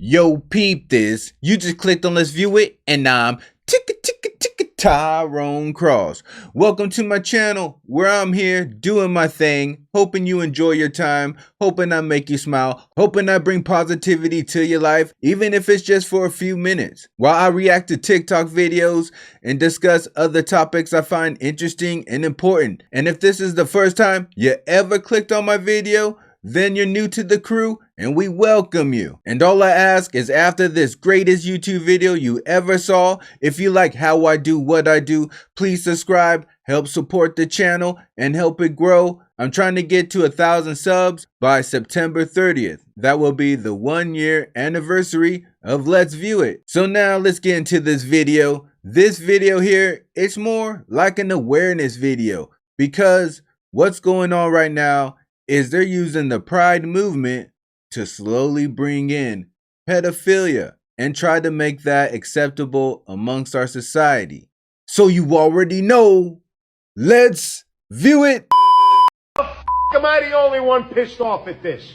Yo, peep this. You just clicked on Let's View It, and I'm Tyrone Cross. Welcome to my channel, where I'm here doing my thing, hoping you enjoy your time, hoping I make you smile, hoping I bring positivity to your life, even if it's just for a few minutes, while I react to TikTok videos and discuss other topics I find interesting and important. And if this is the first time you ever clicked on my video, then you're new to the crew and we welcome you. And all I ask is, after this greatest YouTube video you ever saw, if you like how I do what I do, please subscribe, help support the channel, and help it grow. I'm trying to get to 1,000 subs by September 30th. That will be the 1-year anniversary of Let's View It. So now let's get into this video. This video here, it's more like an awareness video, because what's going on right now is they're using the Pride movement to slowly bring in pedophilia and try to make that acceptable amongst our society. So you already know, let's view it. Am I the only one pissed off at this?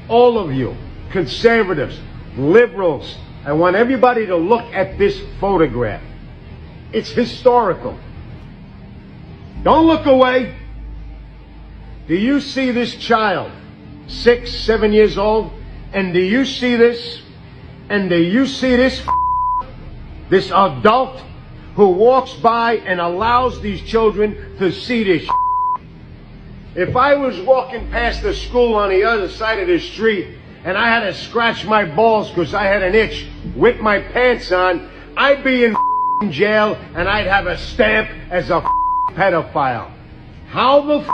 All of you, conservatives, liberals, I want everybody to look at this photograph. It's historical. Don't look away. Do you see this child, 6, 7 years old? And do you see this? And do you see this adult who walks by and allows these children to see this? If I was walking past the school on the other side of the street and I had to scratch my balls because I had an itch with my pants on, I'd be in jail and I'd have a stamp as a pedophile. How the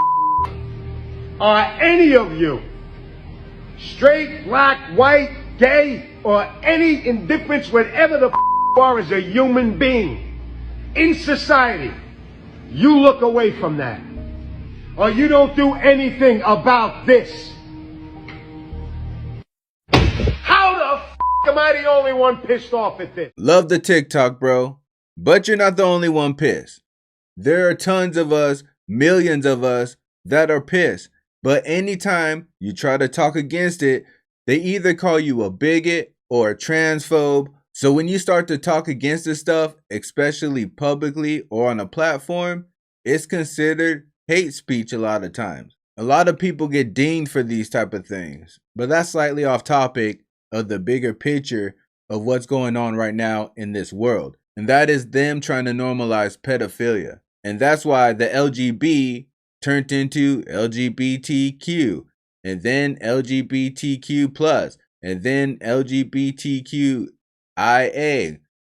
are any of you, straight, black, white, gay, or any indifference, whatever the you are as a human being in society, you look away from that, or you don't do anything about this? How the am I the only one pissed off at this? Love the TikTok, bro, but you're not the only one pissed. There are tons of us, millions of us, that are pissed. But anytime you try to talk against it, they either call you a bigot or a transphobe. So when you start to talk against this stuff, especially publicly or on a platform, it's considered hate speech a lot of times. A lot of people get dinged for these type of things. But that's slightly off topic of the bigger picture of what's going on right now in this world. And that is them trying to normalize pedophilia. And that's why the LGB turned into LGBTQ, and then LGBTQ plus, and then LGBTQIA,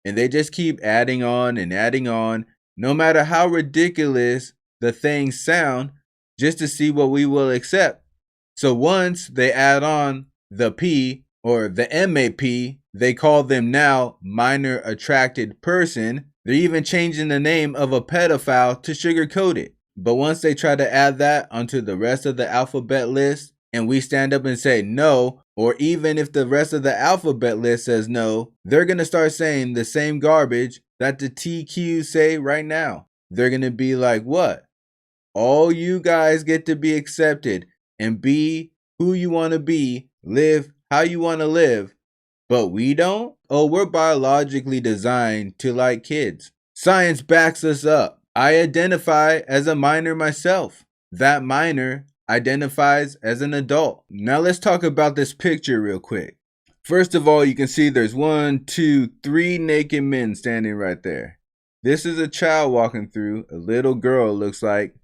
and they just keep adding on and adding on, no matter how ridiculous the things sound, just to see what we will accept. So once they add on the P or the MAP, they call them now minor attracted person. They're even changing the name of a pedophile to sugarcoat it. But once they try to add that onto the rest of the alphabet list, and we stand up and say no, or even if the rest of the alphabet list says no, they're going to start saying the same garbage that the TQ say right now. They're going to be like, what? All you guys get to be accepted and be who you want to be, live how you want to live, but we don't? Oh, we're biologically designed to like kids. Science backs us up. I identify as a minor myself. That minor identifies as an adult. Now let's talk about this picture real quick. First of all, you can see there's 1, 2, 3 naked men standing right there. This is a child walking through. A little girl looks like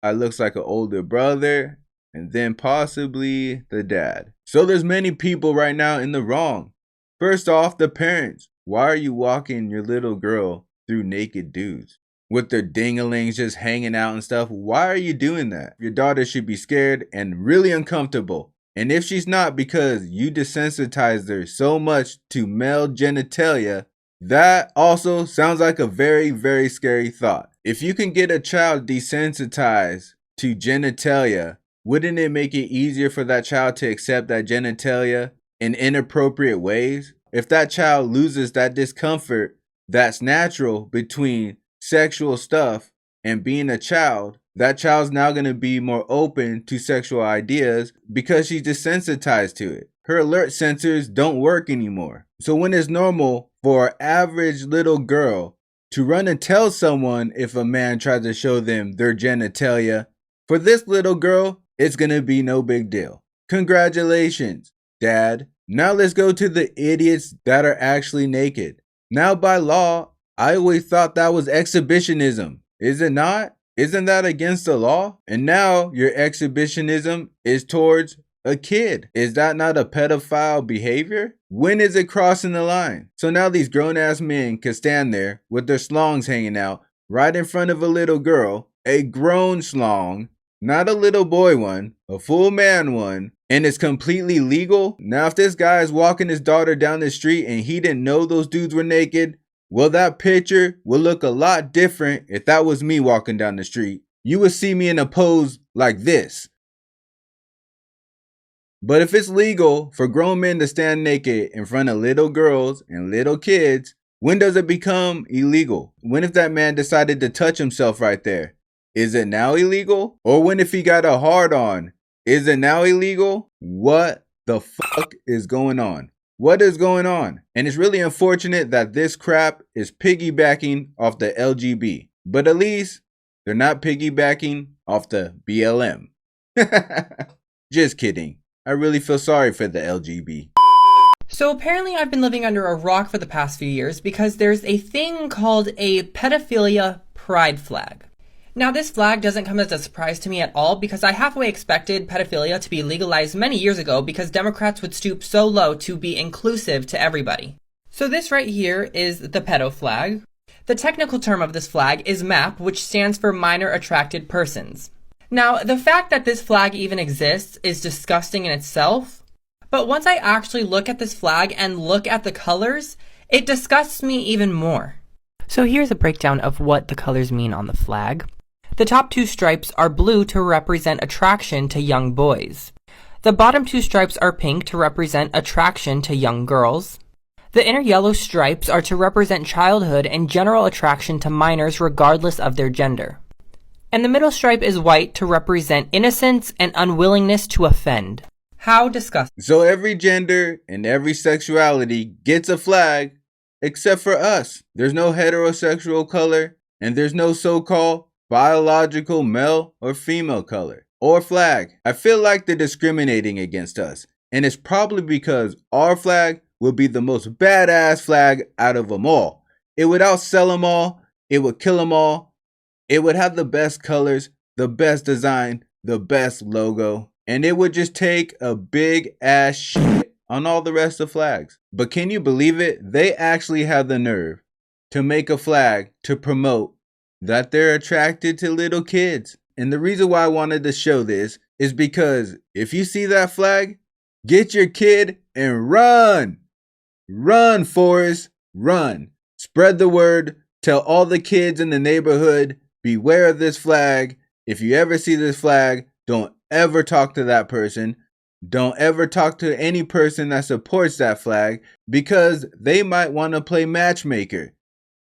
an older brother, and then possibly the dad. So there's many people right now in the wrong. First off, the parents. Why are you walking your little girl through naked dudes with their dingalings just hanging out and stuff? Why are you doing that? Your daughter should be scared and really uncomfortable. And if she's not, because you desensitized her so much to male genitalia, that also sounds like a very, very scary thought. If you can get a child desensitized to genitalia, wouldn't it make it easier for that child to accept that genitalia in inappropriate ways? If that child loses that discomfort that's natural between sexual stuff and being a child, that child's now going to be more open to sexual ideas because she's desensitized to it. her alert sensors don't work anymore. So when it's normal for an average little girl to run and tell someone if a man tries to show them their genitalia, for this little girl, it's gonna be no big deal. Congratulations, Dad. Now let's go to the idiots that are actually naked. Now by law, I always thought that was exhibitionism. Is it not? Isn't that against the law? And now your exhibitionism is towards a kid. Is that not a pedophile behavior? When is it crossing the line? So now these grown-ass men can stand there with their slongs hanging out right in front of a little girl, a grown slong, not a little boy one, a full man one, and it's completely legal? Now if this guy is walking his daughter down the street and he didn't know those dudes were naked, well, that picture will look a lot different if that was me walking down the street. You would see me in a pose like this. But if it's legal for grown men to stand naked in front of little girls and little kids, when does it become illegal? When if that man decided to touch himself right there? Is it now illegal? Or when if he got a hard on? Is it now illegal? What the fuck is going on? What is going on? And it's really unfortunate that this crap is piggybacking off the LGB. But at least they're not piggybacking off the BLM. Just kidding. I really feel sorry for the LGB. So apparently I've been living under a rock for the past few years because there's a thing called a pedophilia pride flag. Now this flag doesn't come as a surprise to me at all because I halfway expected pedophilia to be legalized many years ago because Democrats would stoop so low to be inclusive to everybody. So this right here is the pedo flag. The technical term of this flag is MAP, which stands for Minor Attracted Persons. Now, the fact that this flag even exists is disgusting in itself, but once I actually look at this flag and look at the colors, it disgusts me even more. So here's a breakdown of what the colors mean on the flag. The top two stripes are blue to represent attraction to young boys. The bottom two stripes are pink to represent attraction to young girls. The inner yellow stripes are to represent childhood and general attraction to minors regardless of their gender. And the middle stripe is white to represent innocence and unwillingness to offend. How disgusting. So every gender and every sexuality gets a flag except for us. There's no heterosexual color and there's no so-called biological male or female color or flag. I feel like they're discriminating against us, and it's probably because our flag would be the most badass flag out of them all. It would outsell them all, it would kill them all, it would have the best colors, the best design, the best logo, and it would just take a big ass shit on all the rest of flags. But can you believe it? They actually have the nerve to make a flag to promote that they're attracted to little kids. And the reason why I wanted to show this is because if you see that flag, get your kid and run. Run, Forrest, run. Spread the word. Tell all the kids in the neighborhood, beware of this flag. If you ever see this flag, don't ever talk to that person. Don't ever talk to any person that supports that flag because they might want to play matchmaker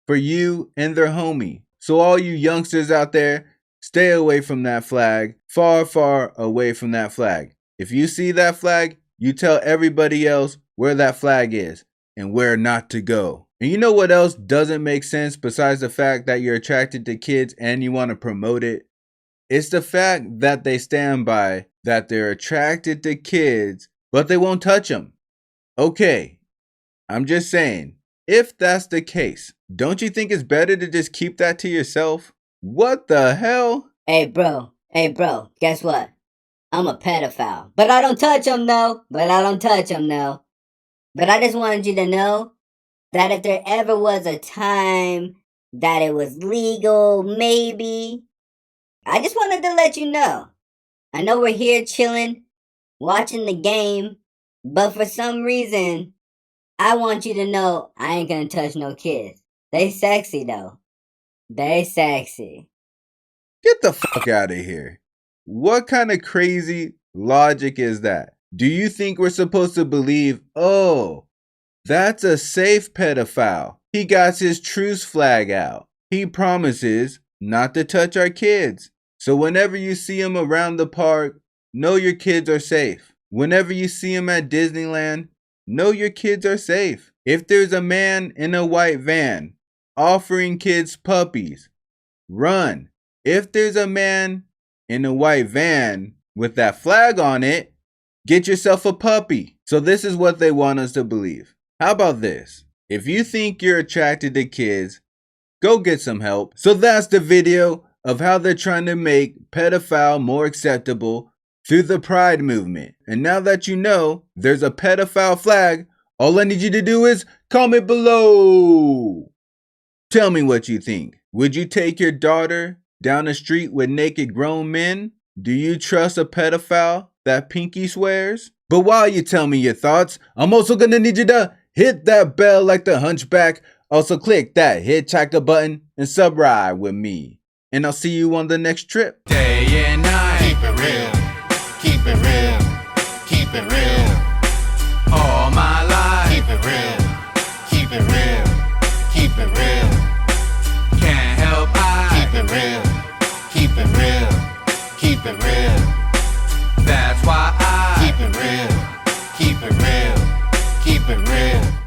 for you and their homie. So all you youngsters out there, stay away from that flag, far, far away from that flag. If you see that flag, you tell everybody else where that flag is and where not to go. And you know what else doesn't make sense besides the fact that you're attracted to kids and you want to promote it? It's the fact that they stand by that they're attracted to kids, but they won't touch them. Okay, I'm just saying, if that's the case, don't you think it's better to just keep that to yourself? What the hell? Hey bro, guess what? I'm a pedophile. But I don't touch them though. But I just wanted you to know that if there ever was a time that it was legal, maybe, I just wanted to let you know. I know we're here chilling, watching the game, but for some reason, I want you to know I ain't gonna touch no kids. They sexy though. They sexy. Get the fuck out of here. What kind of crazy logic is that? Do you think we're supposed to believe, oh, that's a safe pedophile. He got his truce flag out. He promises not to touch our kids. So whenever you see him around the park, know your kids are safe. Whenever you see them at Disneyland, know your kids are safe. If there's a man in a white van offering kids puppies, run. If there's a man in a white van with that flag on it, get yourself a puppy. So this is what they want us to believe. How about this? If you think you're attracted to kids, go get some help. So that's the video of how they're trying to make pedophile more acceptable through the Pride movement. And now that you know there's a pedophile flag, all I need you to do is comment below. Tell me what you think. Would you take your daughter down the street with naked grown men? Do you trust a pedophile that pinky swears? But while you tell me your thoughts, I'm also gonna need you to hit that bell like the hunchback. Also click that hitchhiker button and subscribe with me. And I'll see you on the next trip. Day and night. Keep it real. Keep it real. Keep it real. All my life. Keep it real. Keep it real. Keep it real. Can't help keep it real. Keep it real. Keep it real. That's why I keep it real. Keep it real. Keep it real.